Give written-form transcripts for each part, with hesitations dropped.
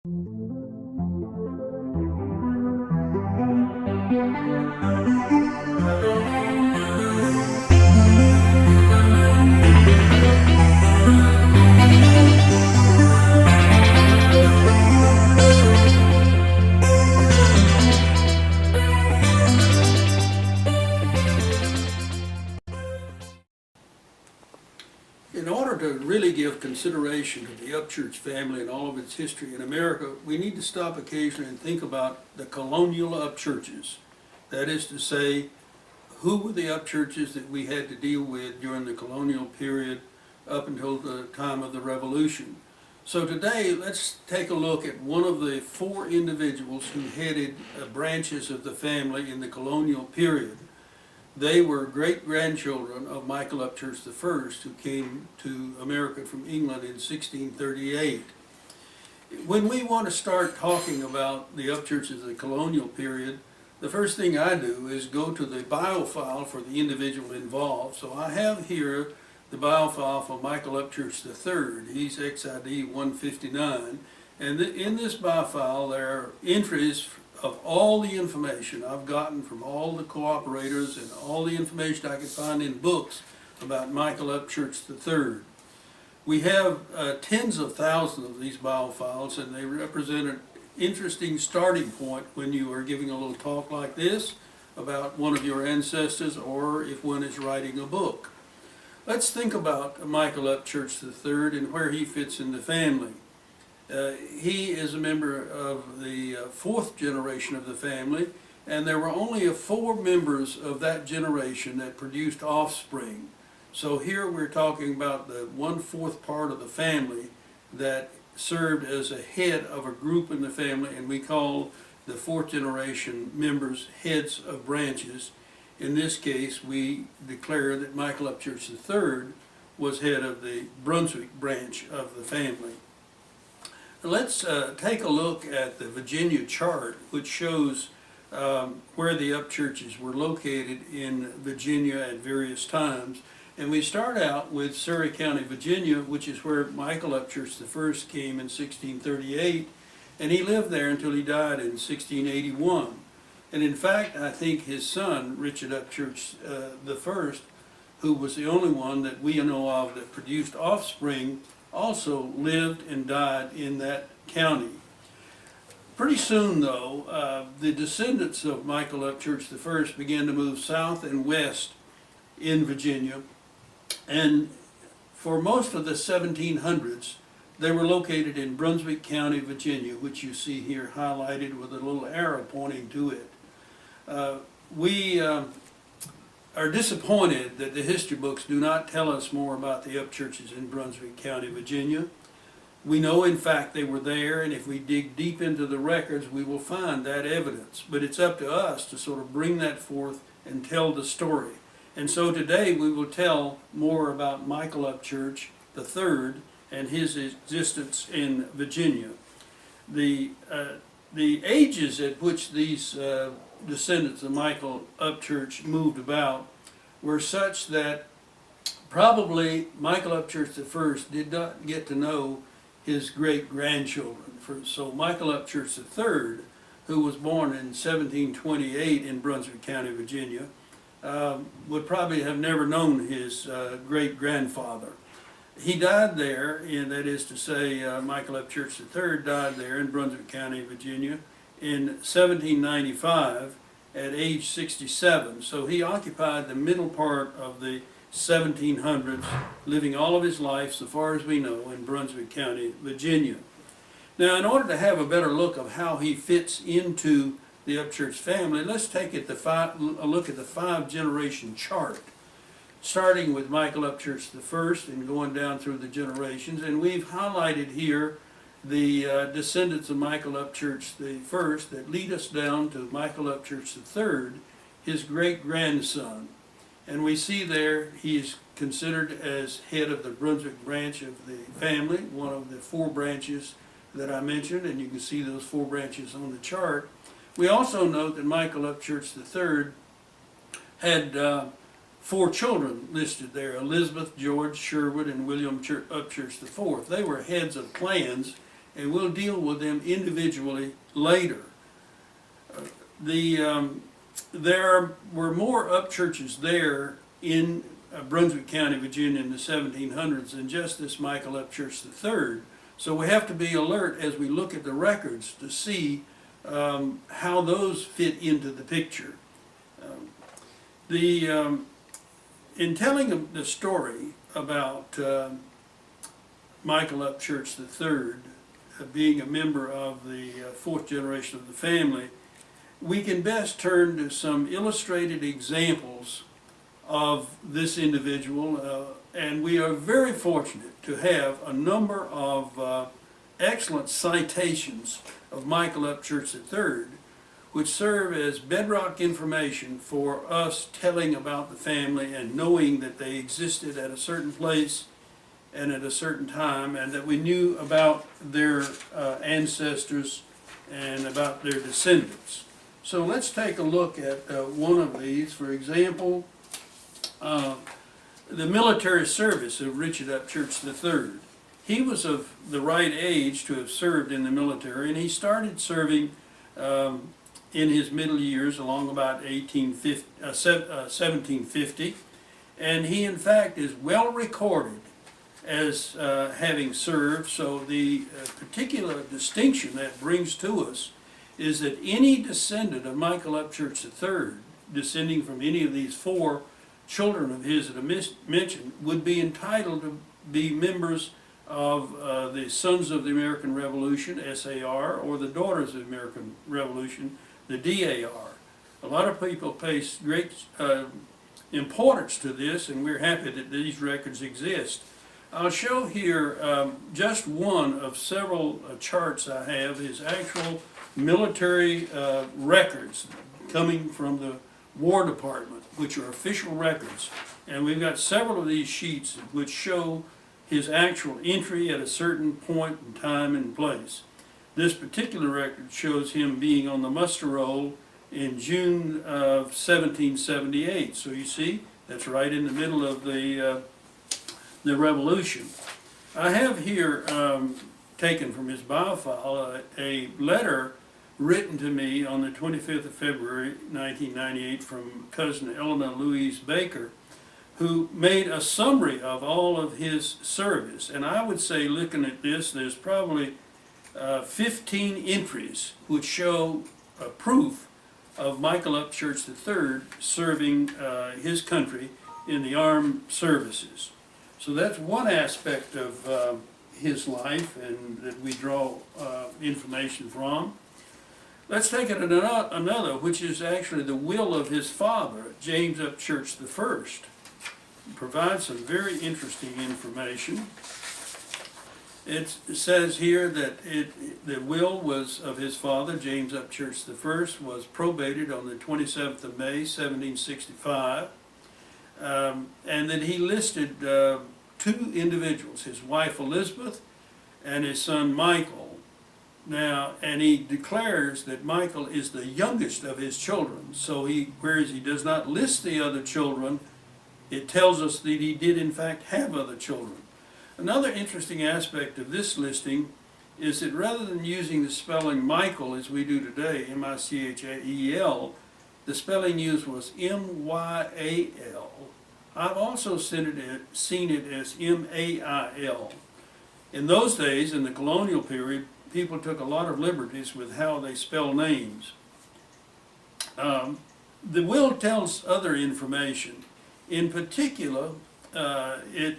In order to really give consideration to the Upchurch family and all of its history in America, we need to stop occasionally and think about the colonial Upchurches. That is to say, who were the Upchurches that we had to deal with during the colonial period up until the time of the Revolution. So today, let's take a look at one of the four individuals who headed branches of the family in the colonial period. They were great-grandchildren of Michael Upchurch I, who came to America from England in 1638. When we want to start talking about the Upchurches of the colonial period, the first thing I do is go to the biofile for the individual involved. So I have here the biofile for Michael Upchurch III. He's XID 159. And in this biofile, there are entries of all the information I've gotten from all the cooperators and all the information I could find in books about Michael Upchurch III. We have tens of thousands of these biofiles, and they represent an interesting starting point when you are giving a little talk like this about one of your ancestors, or if one is writing a book. Let's think about Michael Upchurch III and where he fits in the family. He is a member of the fourth generation of the family, and there were only four members of that generation that produced offspring. So here we're talking about the 1/4 part of the family that served as a head of a group in the family, and we call the fourth generation members heads of branches. In this case, we declare that Michael Upchurch III was head of the Brunswick branch of the family. Let's take a look at the Virginia chart, which shows where the Upchurches were located in Virginia at various times. And we start out with Surry County, Virginia, which is where Michael Upchurch I came in 1638, and he lived there until he died in 1681. And in fact, I think his son, Richard Upchurch I, who was the only one that we know of that produced offspring, also lived and died in that county. Pretty soon, though, the descendants of Michael Upchurch I began to move south and west in Virginia, and for most of the 1700s, they were located in Brunswick County, Virginia, which you see here highlighted with a little arrow pointing to it. We are disappointed that the history books do not tell us more about the Upchurches in Brunswick County, Virginia. We know, in fact, they were there, and if we dig deep into the records, we will find that evidence. But it's up to us to sort of bring that forth and tell the story. And so today we will tell more about Michael Upchurch III and his existence in Virginia. The ages at which these descendants of Michael Upchurch moved about were such that probably Michael Upchurch I did not get to know his great-grandchildren. So Michael Upchurch III, who was born in 1728 in Brunswick County, Virginia, would probably have never known his great-grandfather. He died there, and that is to say, Michael Upchurch III died there in Brunswick County, Virginia, in 1795 at age 67. So he occupied the middle part of the 1700s, living all of his life, so far as we know, in Brunswick County, Virginia. Now, in order to have a better look of how he fits into the Upchurch family, let's take a look at the 5-generation chart, starting with Michael Upchurch I and going down through the generations. And we've highlighted here the descendants of Michael Upchurch I that lead us down to Michael Upchurch III, his great-grandson. And we see there he is considered as head of the Brunswick branch of the family, one of the 4 branches that I mentioned, and you can see those 4 branches on the chart. We also note that Michael Upchurch III had 4 children listed there: Elizabeth, George, Sherwood, and William Upchurch IV. They were heads of clans, and we'll deal with them individually later. There were more Upchurches there in Brunswick County, Virginia in the 1700s than just this Michael Upchurch III. So we have to be alert as we look at the records to see how those fit into the picture. In telling the story about Michael Upchurch III being a member of the fourth generation of the family, we can best turn to some illustrated examples of this individual, and we are very fortunate to have a number of excellent citations of Michael Upchurch III, which serve as bedrock information for us telling about the family and knowing that they existed at a certain place and at a certain time, and that we knew about their ancestors and about their descendants. So let's take a look at one of these. For example, the military service of Richard Upchurch III. He was of the right age to have served in the military, and he started serving in his middle years along about 1750, and he in fact is well recorded as having served. So the particular distinction that brings to us is that any descendant of Michael Upchurch III, descending from any of these four children of his that I mentioned, would be entitled to be members of the Sons of the American Revolution, SAR, or the Daughters of the American Revolution, the DAR. A lot of people place great importance to this, and we're happy that these records exist. I'll show here just one of several charts I have, is actual military records coming from the War Department, which are official records. And we've got several of these sheets which show his actual entry at a certain point in time and place. This particular record shows him being on the muster roll in June of 1778. So you see, that's right in the middle of the Revolution. I have here, taken from his biofile, a letter written to me on the 25th of February 1998 from cousin Eleanor Louise Baker, who made a summary of all of his service. And I would say, looking at this, there's probably 15 entries which show proof of Michael Upchurch III serving his country in the armed services. So that's one aspect of his life and that we draw information from. Let's take it another, which is actually the will of his father, James Upchurch I. It provides some very interesting information. It says here that the will was of his father, James Upchurch I, was probated on the 27th of May, 1765, and that he listed two individuals, his wife Elizabeth and his son Michael. Now, and he declares that Michael is the youngest of his children. So whereas he does not list the other children, it tells us that he did in fact have other children. Another interesting aspect of this listing is that rather than using the spelling Michael as we do today, M-I-C-H-A-E-L, the spelling used was M-Y-A-L. I've also seen it as M-A-I-L. In those days, in the colonial period, people took a lot of liberties with how they spell names. The will tells other information. In particular, it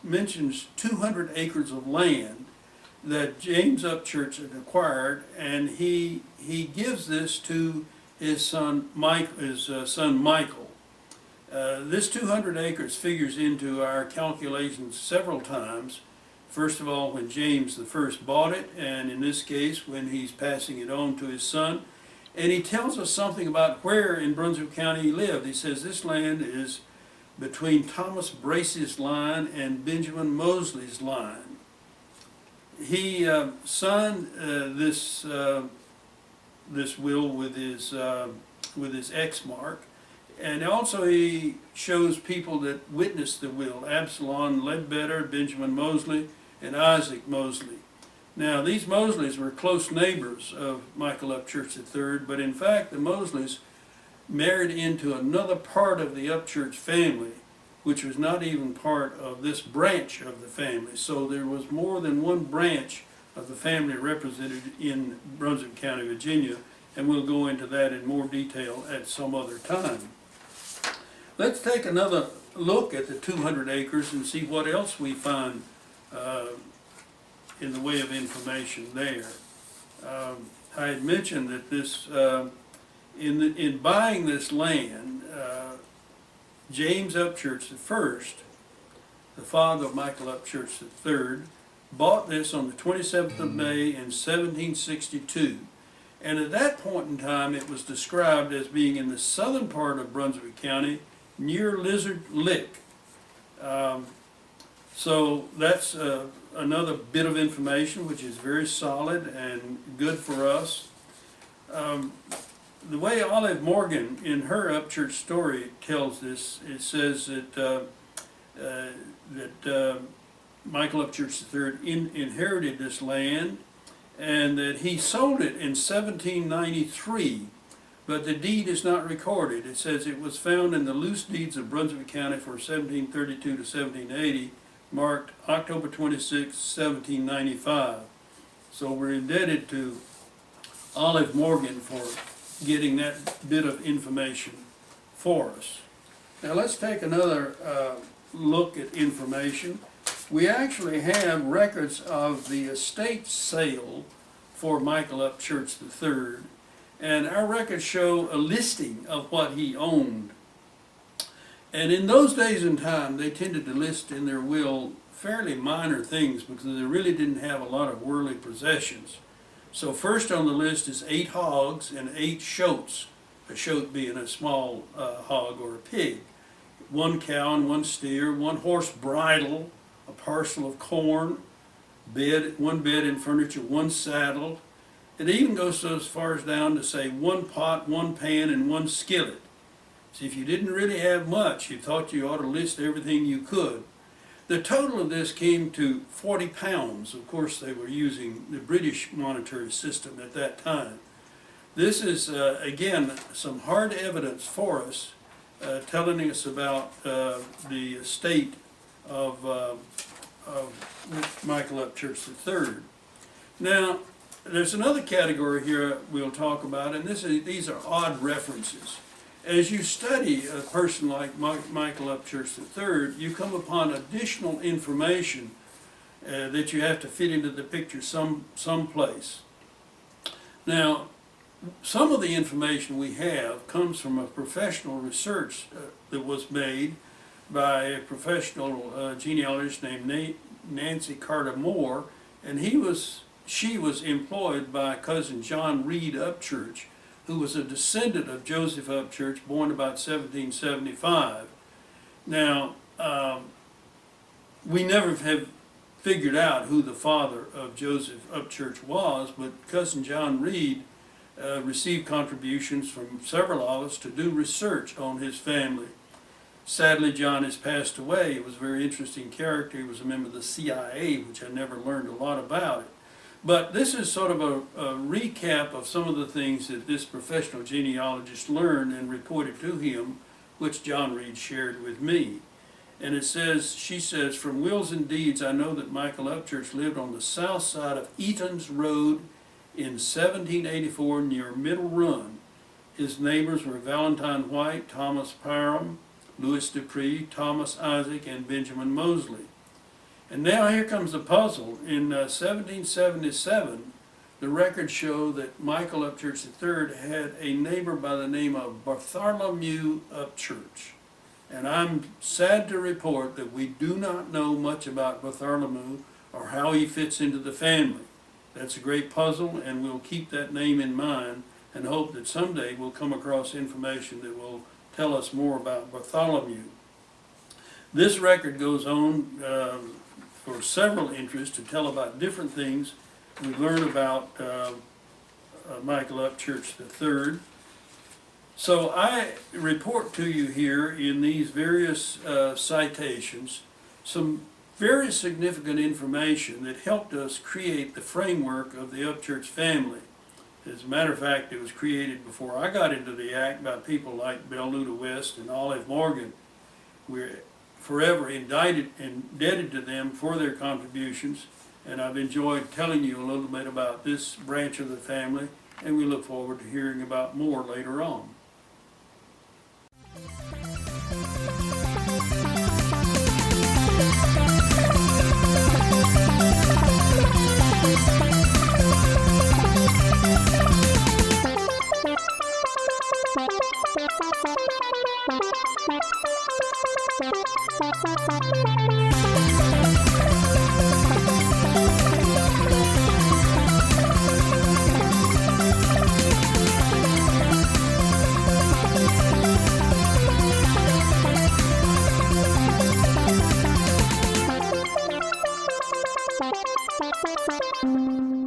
mentions 200 acres of land that James Upchurch had acquired, and he gives this to his son Michael. This 200 acres figures into our calculations several times. First of all, when James I bought it, and in this case, when he's passing it on to his son. And he tells us something about where in Brunswick County he lived. He says this land is between Thomas Brace's line and Benjamin Mosley's line. He signed this will with his X mark, and also he shows people that witnessed the will: Absalom Ledbetter, Benjamin Mosley, and Isaac Mosley. Now, these Mosleys were close neighbors of Michael Upchurch III, but in fact, the Mosleys married into another part of the Upchurch family, which was not even part of this branch of the family. So there was more than one branch of the family represented in Brunswick County, Virginia, and we'll go into that in more detail at some other time. Let's take another look at the 200 acres and see what else we find in the way of information there. I had mentioned that this, in buying this land, James Upchurch I, the father of Michael Upchurch III, bought this on the 27th of May in 1762. And at that point in time, it was described as being in the southern part of Brunswick County, near Lizard Lick. So that's another bit of information which is very solid and good for us. The way Olive Morgan in her Upchurch story tells this, it says that Michael Upchurch III inherited this land and that he sold it in 1793, but the deed is not recorded. It says it was found in the loose deeds of Brunswick County for 1732 to 1780, marked October 26, 1795. So we're indebted to Olive Morgan for getting that bit of information for us. Now let's take another look at information. We actually have records of the estate sale for Michael Upchurch III, and our records show a listing of what he owned. And in those days and time, they tended to list in their will fairly minor things because they really didn't have a lot of worldly possessions. So first on the list is 8 hogs and 8 shoats, a shoat being a small hog or a pig, 1 cow and 1 steer, 1 horse bridle, a parcel of corn, bed, 1 bed and furniture, 1 saddle. It even goes so as far as down to say 1 pot, 1 pan, and 1 skillet. See, if you didn't really have much, you thought you ought to list everything you could. The total of this came to 40 pounds. Of course, they were using the British monetary system at that time. This is, again, some hard evidence for us, telling us about the estate of Michael Upchurch III. Now, there's another category here we'll talk about, and these are odd references. As you study a person like Michael Upchurch III, you come upon additional information that you have to fit into the picture someplace. Now, some of the information we have comes from a professional research that was made by a professional genealogist named Nancy Carter Moore, and she was employed by cousin John Reed Upchurch, who was a descendant of Joseph Upchurch, born about 1775. Now, we never have figured out who the father of Joseph Upchurch was, but cousin John Reed received contributions from several of us to do research on his family. Sadly, John has passed away. He was a very interesting character. He was a member of the CIA, which I never learned a lot about it. But this is sort of a recap of some of the things that this professional genealogist learned and reported to him, which John Reed shared with me. And it says, she says, from wills and deeds, I know that Michael Upchurch lived on the south side of Eaton's Road in 1784 near Middle Run. His neighbors were Valentine White, Thomas Parham, Louis Dupree, Thomas Isaac, and Benjamin Mosley. And now here comes the puzzle. In 1777, the records show that Michael Upchurch III had a neighbor by the name of Bartholomew Upchurch. And I'm sad to report that we do not know much about Bartholomew or how he fits into the family. That's a great puzzle, and we'll keep that name in mind and hope that someday we'll come across information that will tell us more about Bartholomew. This record goes on for several interests to tell about different things. We learn about Michael Upchurch III. So I report to you here in these various citations some very significant information that helped us create the framework of the Upchurch family. As a matter of fact, it was created before I got into the act by people like Bill Luda West and Olive Morgan. We're forever indebted to them for their contributions, and I've enjoyed telling you a little bit about this branch of the family, and we look forward to hearing about more later on. Thank you.